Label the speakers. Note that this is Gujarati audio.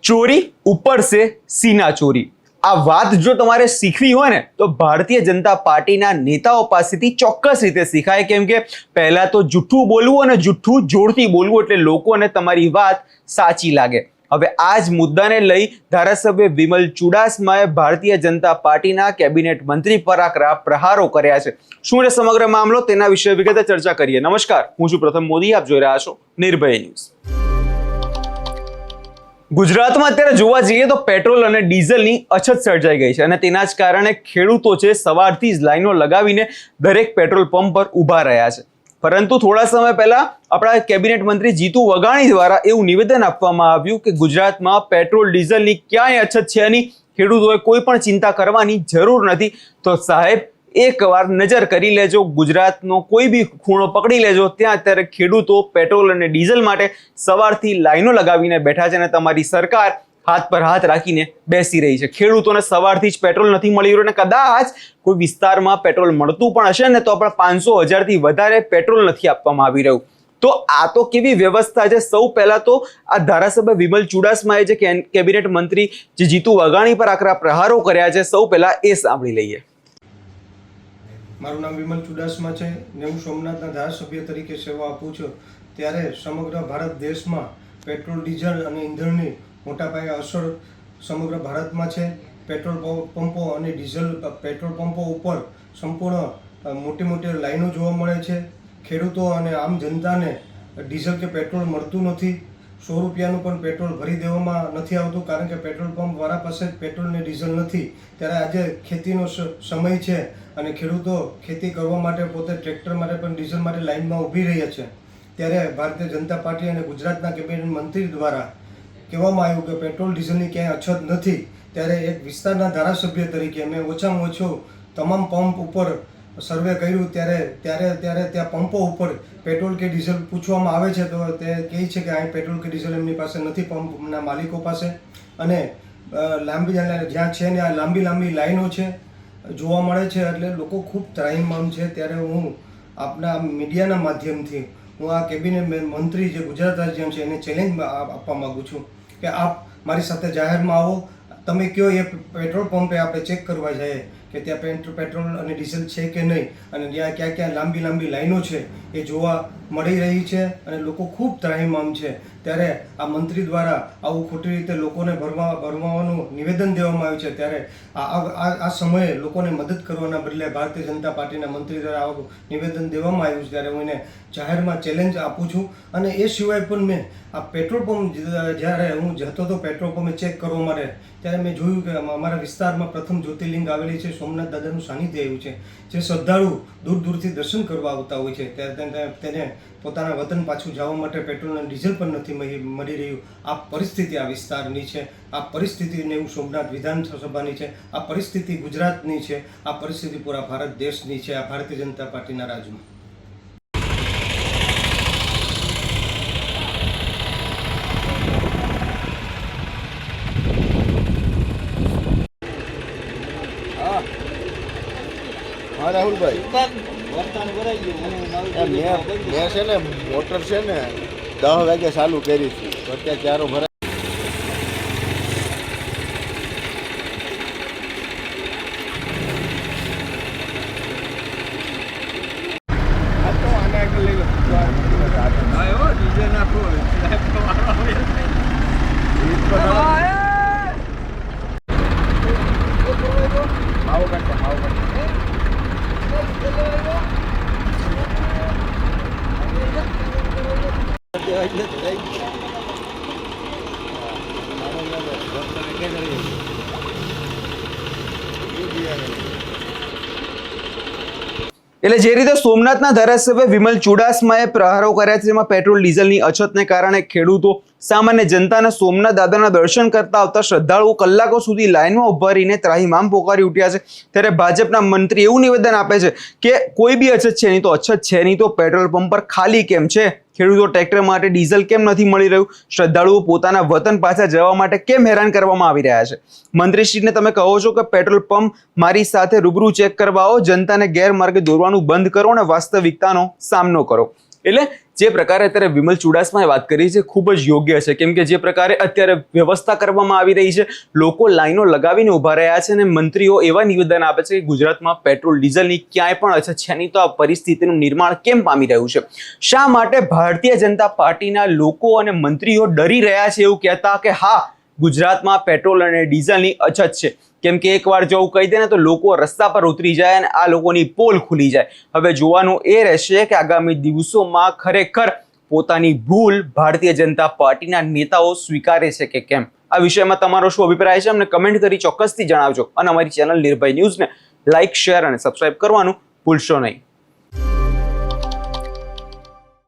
Speaker 1: ચોરી ઉપર से सीना ચોરી। આ વાત જો તમારે શીખવી હોય ને તો ભારતીય જનતા પાર્ટીના નેતાઓ પાસેથી ચોક્કસ રીતે શીખાય, કેમ કે પહેલા તો જૂઠું બોલવું અને જૂઠું જોડતી બોલવું એટલે લોકોને તમારી વાત સાચી લાગે। હવે આ જ મુદ્દાને લઈ ધારાસભ્ય વિમલ ચુડાસમાએ ભારતીય જનતા પાર્ટીના કેબિનેટ મંત્રી પર આકરા પ્રહારો કર્યા છે। શું છે સમગ્ર મામલો તેના વિશે વિગતે ચર્ચા કરીએ। નમસ્કાર, હું છું પ્રથમ મોદી, આપ જોઈ રહ્યા છો નિર્ભય ન્યૂઝ। ગુજરાતમાં અત્યારે જોવા જઈએ તો પેટ્રોલ અને ડીઝલની અછત સર્જાઈ ગઈ છે અને તેના જ કારણે ખેડૂતો છે સવારથી જ લાઈનો લગાવીને દરેક પેટ્રોલ પંપ પર ઊભા રહ્યા છે। પરંતુ થોડા સમય પહેલા આપણા કેબિનેટ મંત્રી જીતુ વઘાણી દ્વારા એવું નિવેદન આપવામાં આવ્યું કે ગુજરાતમાં પેટ્રોલ ડીઝલની ક્યાંય અછત છે નહીં, ખેડૂતોએ કોઈ પણ ચિંતા કરવાની જરૂર નથી। તો સાહેબ એકવાર નજર કરી લેજો, ગુજરાતનો કોઈ બી ખૂણો પકડી લેજો, ત્યાં અત્યારે ખેડૂતો પેટ્રોલ અને ડીઝલ માટે સવારથી લાઈનો લગાવીને બેઠા છે અને તમારી સરકાર હાથ પર હાથ રાખીને બેસી રહી છે। ખેડૂતોને સવારથી જ પેટ્રોલ નથી મળી રહ્યું અને કદાચ કોઈ વિસ્તારમાં પેટ્રોલ મળતું પણ હશે ને તો પણ 500,000થી વધારે પેટ્રોલ નથી આપવામાં આવી રહ્યું। તો આ તો કેવી વ્યવસ્થા છે? સૌ પહેલા તો આ ધારાસભ્ય વિમલ ચુડાસમાએ જે કેબિનેટ મંત્રી જે જીતુ વઘાણી પર આકરા પ્રહારો કર્યા છે, સૌ પહેલા એ સાંભળી લઈએ।
Speaker 2: મારું નામ વિમલ ચુડાસમા છે ને હું સોમનાથના ધારાસભ્ય તરીકે સેવા આપું છું। ત્યારે સમગ્ર ભારત દેશમાં પેટ્રોલ ડીઝલ અને ઈંધણની મોટા પાયે અસર સમગ્ર ભારતમાં છે। પેટ્રોલ પંપો અને ડીઝલ પેટ્રોલ પંપો ઉપર સંપૂર્ણ મોટી લાઈનો જોવા મળે છે। ખેડૂતો અને આમ જનતાને ડીઝલ કે પેટ્રોલ મળતું નથી। 100 રૂપિયાનું પણ પેટ્રોલ ભરી દેવામાં નથી આવતું, કારણ કે પેટ્રોલ પંપ વાળા પાસે પેટ્રોલ ને ડીઝલ નથી। ત્યારે આજે ખેતીનો સમય છે અને ખેડૂતો ખેતી કરવા માટે પોતે ટ્રેક્ટર માટે પણ ડીઝલ માટે લાઇનમાં ઊભી રહ્યા છે। ત્યારે ભારતીય જનતા પાર્ટી અને ગુજરાતના કેબિનેટ મંત્રી દ્વારા કહેવામાં આવ્યું કે પેટ્રોલ ડીઝલની ક્યાંય અછત નથી। ત્યારે એક વિસ્તારના ધારાસભ્ય તરીકે મેં ઓછામાં ઓછો તમામ પંપ ઉપર સર્વે કર્યું। ત્યારે ત્યાં પંપો ઉપર પેટ્રોલ કે ડીઝલ પૂછવામાં આવે છે તો તે કહે છે કે અહીં પેટ્રોલ કે ડીઝલ એમની પાસે નથી, પંપના માલિકો પાસે। અને જ્યાં છે ને આ લાંબી લાઈનો છે જોવા મળે છે, એટલે લોકો ખૂબ ત્રાહિમામ છે। ત્યારે હું આપના મીડિયાના માધ્યમથી હું આ કેબિનેટ મંત્રી જે ગુજરાત રાજ્ય છે એને ચેલેન્જ આપવા માગું છું કે આપ મારી સાથે જાહેરમાં આવો, તમે કયો એ પેટ્રોલ પંપે આપણે ચેક કરવા જઈએ કે ત્યાં પેટ્રોલ અને ડીઝલ છે કે નહીં, અને ત્યાં ક્યાં લાંબી લાઈનો છે એ જોવા મળી રહી છે અને લોકો ખૂબ ત્રાહિમામ છે। ત્યારે આ મંત્રી દ્વારા આવું ખોટી રીતે લોકોને ભરમાવાનું નિવેદન દેવામાં આવ્યું છે। ત્યારે આ સમયે લોકોને મદદ કરવાના બદલે ભારતીય જનતા પાર્ટીના મંત્રી દ્વારા આવું નિવેદન દેવામાં આવ્યું છે। ત્યારે હું એને જાહેરમાં ચેલેન્જ આપું છું। અને એ સિવાય પણ મેં આ પેટ્રોલ પંપ જ્યારે હું જતો હતો પેટ્રોલ પંપે ચેક કરવા માટે, ત્યારે મેં જોયું કે અમારા વિસ્તારમાં પ્રથમ જ્યોતિર્લિંગ આવેલી છે, સોમનાથ દાદાનું સાનિધ્ય આવ્યું છે। જે શ્રદ્ધાળુ દૂરથી દર્શન કરવા આવતા હોય છે ત્યારે તેને પોતાના વતન પાછું જવા માટે પેટ્રોલ અને ડીઝલ પણ નથી મળી રહ્યું। આ પરિસ્થિતિ આ વિસ્તારની છે, આ પરિસ્થિતિને હું સોમનાથ વિધાનસભાની છે, આ પરિસ્થિતિ ગુજરાતની છે, આ પરિસ્થિતિ પૂરા ભારત દેશની છે, આ ભારતીય જનતા પાર્ટીના રાજમાં।
Speaker 3: હા રાહુલભાઈ, મેં છે ને મોટર છે ને 10 વાગે ચાલુ કરી હતી તો અત્યારે ચારો ભરાય।
Speaker 1: એટલે જે રીતે સોમનાથના ધારાસભ્ય વિમલ ચુડાસમાએ પ્રહારો કર્યા છે, જેમાં પેટ્રોલ ડીઝલની અછતને કારણે ખેડૂતો, સામાન્ય જનતાને સોમનાથ દાદાના દર્શન કરતા આવતા શ્રદ્ધાળુઓ કલાકો સુધી લાઈનમાં ઉભા રહીને ત્રાહિમામ પોકારી ઉઠ્યા છે। ત્યારે ભાજપના મંત્રી એવું નિવેદન આપે છે કે કોઈ બી અછત છે નહીં, તો અછત છે નહીં તો પેટ્રોલ પંપ પર ખાલી કેમ છે? ખેડૂતો ટ્રેક્ટર માટે ડીઝલ કેમ નથી મળી રહ્યું? શ્રદ્ધાળુઓ પોતાના વતન પાછા જવા માટે કેમ હેરાન કરવામાં આવી રહ્યા છે? મંત્રીશ્રીને તમે કહો છો કે પેટ્રોલ પંપ મારી સાથે રૂબરૂ ચેક કરવા આવો, જનતાને ગેરમાર્ગે દોરવાનું બંધ કરો અને વાસ્તવિકતાનો સામનો કરો। એટલે જે પ્રકારે અત્યારે વિમલ ચુડાસમાએ વાત કરી છે ખૂબ જ યોગ્ય છે, કેમ કે જે પ્રકારે અત્યારે વ્યવસ્થા કરવામાં આવી રહી છે, લોકો લાઈનો લગાવીને ઊભા રહ્યા છે અને મંત્રીઓ એવા નિવેદન આપે છે કે ગુજરાતમાં પેટ્રોલ ડીઝલની ક્યાંય પણ અછત છે નહીં, તો આ પરિસ્થિતિનું નિર્માણ કેમ પામી રહ્યું છે? શા માટે ભારતીય જનતા પાર્ટીના લોકો અને મંત્રીઓ ડરી રહ્યા છે એવું કહેતા કે હા ગુજરાતમાં પેટ્રોલ અને ડીઝલની અછત છે? કેમ કે એકવાર જો કહી દે ને તો લોકો રસ્તા પર ઉતરી જાય અને આ લોકોની પોલ ખુલી જાય. હવે જોવાનું એ રહેશે કે આગામી દિવસોમાં ખરેખર પોતાની ભૂલ ભારતીય જનતા પાર્ટીના નેતાઓ સ્વીકારે છે કે કેમ. આ વિષયમાં તમારો શું અભિપ્રાય છે અમને કમેન્ટ કરી ચોક્કસથી જણાવજો અને અમારી ચેનલ નિર્ભય ન્યૂઝને લાઇક, શેર અને સબસ્ક્રાઇબ કરવાનું ભૂલશો નહીં.